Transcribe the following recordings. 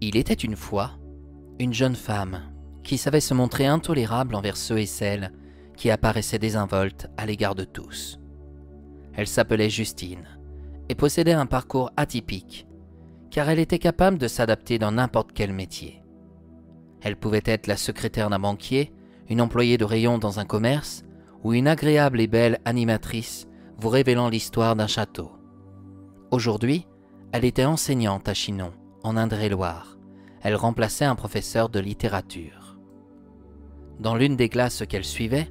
Il était une fois une jeune femme qui savait se montrer intolérable envers ceux et celles qui apparaissaient désinvoltes à l'égard de tous. Elle s'appelait Justine et possédait un parcours atypique, car elle était capable de s'adapter dans n'importe quel métier. Elle pouvait être la secrétaire d'un banquier, une employée de rayon dans un commerce, ou une agréable et belle animatrice vous révélant l'histoire d'un château. Aujourd'hui, elle était enseignante à Chinon, en Indre-et-Loire. Elle remplaçait un professeur de littérature. Dans l'une des classes qu'elle suivait,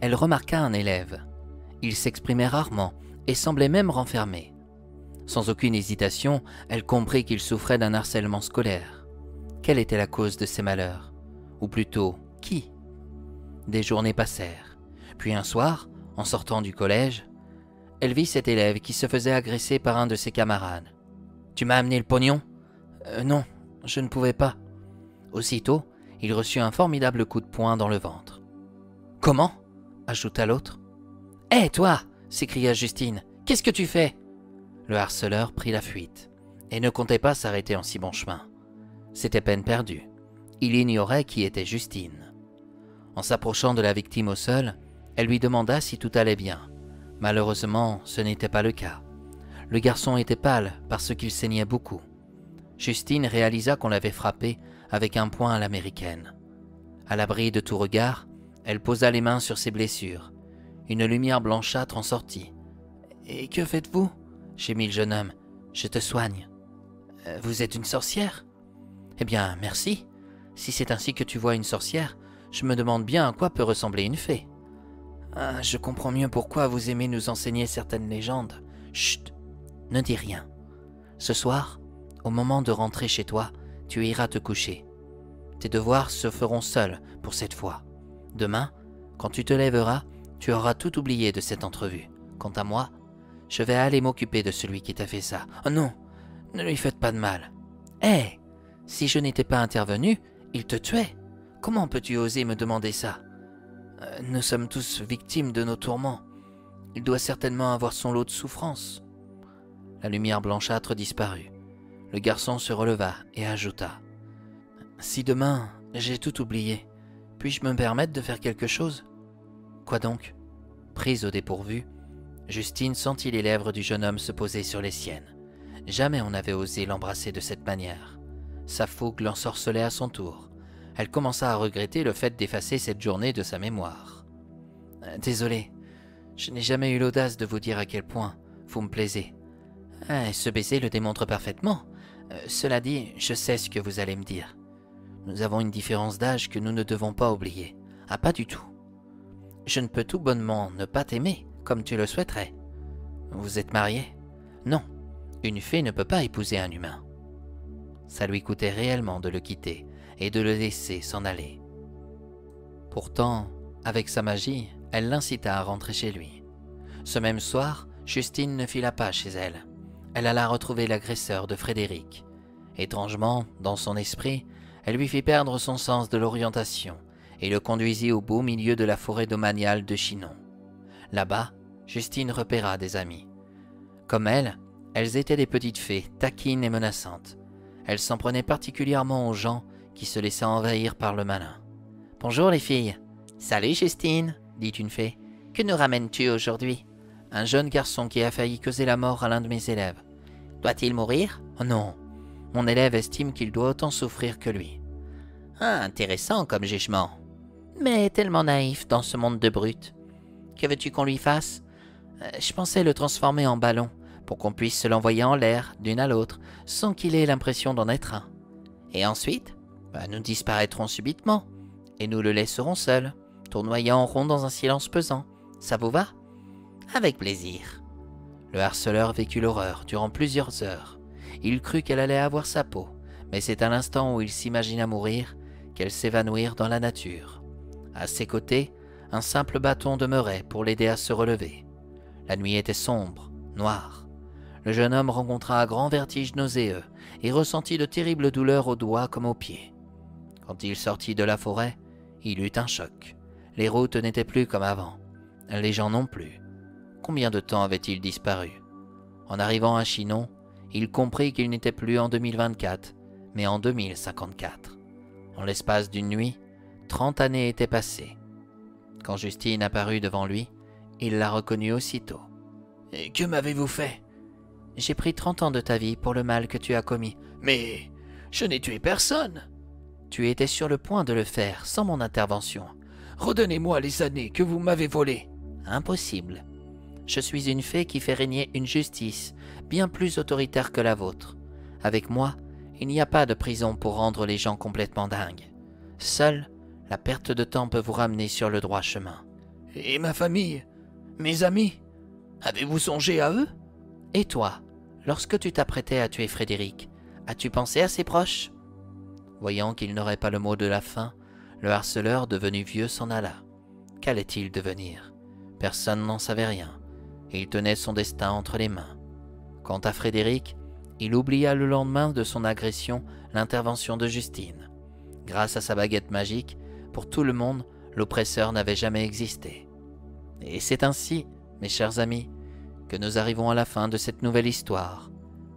elle remarqua un élève. Il s'exprimait rarement et semblait même renfermé. Sans aucune hésitation, elle comprit qu'il souffrait d'un harcèlement scolaire. Quelle était la cause de ces malheurs? Ou plutôt, qui? Des journées passèrent. Puis un soir, en sortant du collège, elle vit cet élève qui se faisait agresser par un de ses camarades. « Tu m'as amené le pognon ?»« Non, je ne pouvais pas. » Aussitôt, il reçut un formidable coup de poing dans le ventre. « Comment ?» ajouta l'autre. « Hé, toi !» s'écria Justine. « Qu'est-ce que tu fais ?» Le harceleur prit la fuite et ne comptait pas s'arrêter en si bon chemin. C'était peine perdue. Il ignorait qui était Justine. En s'approchant de la victime au sol, elle lui demanda si tout allait bien. Malheureusement, ce n'était pas le cas. Le garçon était pâle parce qu'il saignait beaucoup. Justine réalisa qu'on l'avait frappé avec un poing à l'américaine. À l'abri de tout regard, elle posa les mains sur ses blessures. Une lumière blanchâtre en sortit. « Et que faites-vous » gémit le jeune homme. « Je te soigne. »« Vous êtes une sorcière ?»« Eh bien, merci. Si c'est ainsi que tu vois une sorcière, je me demande bien à quoi peut ressembler une fée. »« Ah, je comprends mieux pourquoi vous aimez nous enseigner certaines légendes. Chut, ne dis rien. Ce soir, au moment de rentrer chez toi, tu iras te coucher. Tes devoirs se feront seuls pour cette fois. Demain, quand tu te lèveras, tu auras tout oublié de cette entrevue. Quant à moi, je vais aller m'occuper de celui qui t'a fait ça. Oh non, ne lui faites pas de mal. Hé, si je n'étais pas intervenu, il te tuait. Comment peux-tu oser me demander ça ? Nous sommes tous victimes de nos tourments. Il doit certainement avoir son lot de souffrances. » La lumière blanchâtre disparut. Le garçon se releva et ajouta. « Si demain, j'ai tout oublié, puis-je me permettre de faire quelque chose ?»« Quoi donc ?» Prise au dépourvu, Justine sentit les lèvres du jeune homme se poser sur les siennes. Jamais on n'avait osé l'embrasser de cette manière. Sa fougue l'ensorcelait à son tour. Elle commença à regretter le fait d'effacer cette journée de sa mémoire. « Désolé, je n'ai jamais eu l'audace de vous dire à quel point vous me plaisez. Ce baiser le démontre parfaitement. Cela dit, je sais ce que vous allez me dire. Nous avons une différence d'âge que nous ne devons pas oublier. Ah, pas du tout. Je ne peux tout bonnement ne pas t'aimer, comme tu le souhaiterais. Vous êtes marié? Non, une fée ne peut pas épouser un humain. » Ça lui coûtait réellement de le quitter et de le laisser s'en aller. Pourtant, avec sa magie, elle l'incita à rentrer chez lui. Ce même soir, Justine ne fila pas chez elle. Elle alla retrouver l'agresseur de Frédéric. Étrangement, dans son esprit, elle lui fit perdre son sens de l'orientation et le conduisit au beau milieu de la forêt domaniale de Chinon. Là-bas, Justine repéra des amis. Comme elle, elles étaient des petites fées, taquines et menaçantes. Elle s'en prenait particulièrement aux gens qui se laissaient envahir par le malin. « Bonjour les filles. »« Salut Justine, » dit une fée. « Que nous ramènes-tu aujourd'hui ?»« Un jeune garçon qui a failli causer la mort à l'un de mes élèves. »« Doit-il mourir ?»« Oh non, mon élève estime qu'il doit autant souffrir que lui. »« Ah, intéressant comme jugement. Mais tellement naïf dans ce monde de brutes. Que veux-tu qu'on lui fasse ? Je pensais le transformer en ballon, pour qu'on puisse se l'envoyer en l'air, d'une à l'autre, sans qu'il ait l'impression d'en être un. Et ensuite, nous disparaîtrons subitement, et nous le laisserons seul, tournoyant en rond dans un silence pesant. Ça vous va ? Avec plaisir. » Le harceleur vécut l'horreur durant plusieurs heures. Il crut qu'elle allait avoir sa peau, mais c'est à l'instant où il s'imagina mourir qu'elle s'évanouit dans la nature. À ses côtés, un simple bâton demeurait pour l'aider à se relever. La nuit était sombre, noire. Le jeune homme rencontra un grand vertige nauséeux et ressentit de terribles douleurs aux doigts comme aux pieds. Quand il sortit de la forêt, il eut un choc. Les routes n'étaient plus comme avant. Les gens non plus. Combien de temps avait-il disparu? En arrivant à Chinon, il comprit qu'il n'était plus en 2024, mais en 2054. En l'espace d'une nuit, 30 années étaient passées. Quand Justine apparut devant lui, il la reconnut aussitôt. « Et que m'avez-vous fait ?»« J'ai pris 30 ans de ta vie pour le mal que tu as commis. »« Mais je n'ai tué personne !»« Tu étais sur le point de le faire sans mon intervention. »« Redonnez-moi les années que vous m'avez volées. »« Impossible. Je suis une fée qui fait régner une justice bien plus autoritaire que la vôtre. Avec moi, il n'y a pas de prison pour rendre les gens complètement dingues. Seule la perte de temps peut vous ramener sur le droit chemin. »« Et ma famille? Mes amis? Avez-vous songé à eux ?»« Et toi, lorsque tu t'apprêtais à tuer Frédéric, as-tu pensé à ses proches ?» Voyant qu'il n'aurait pas le mot de la fin, le harceleur devenu vieux s'en alla. Qu'allait-il devenir? Personne n'en savait rien. Il tenait son destin entre les mains. Quant à Frédéric, il oublia le lendemain de son agression l'intervention de Justine. Grâce à sa baguette magique, pour tout le monde, l'oppresseur n'avait jamais existé. Et c'est ainsi, mes chers amis, que nous arrivons à la fin de cette nouvelle histoire.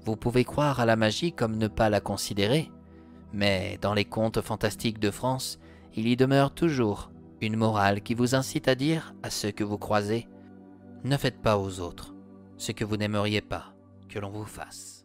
Vous pouvez croire à la magie comme ne pas la considérer, mais dans les contes fantastiques de France, il y demeure toujours une morale qui vous incite à dire à ceux que vous croisez: ne faites pas aux autres ce que vous n'aimeriez pas que l'on vous fasse.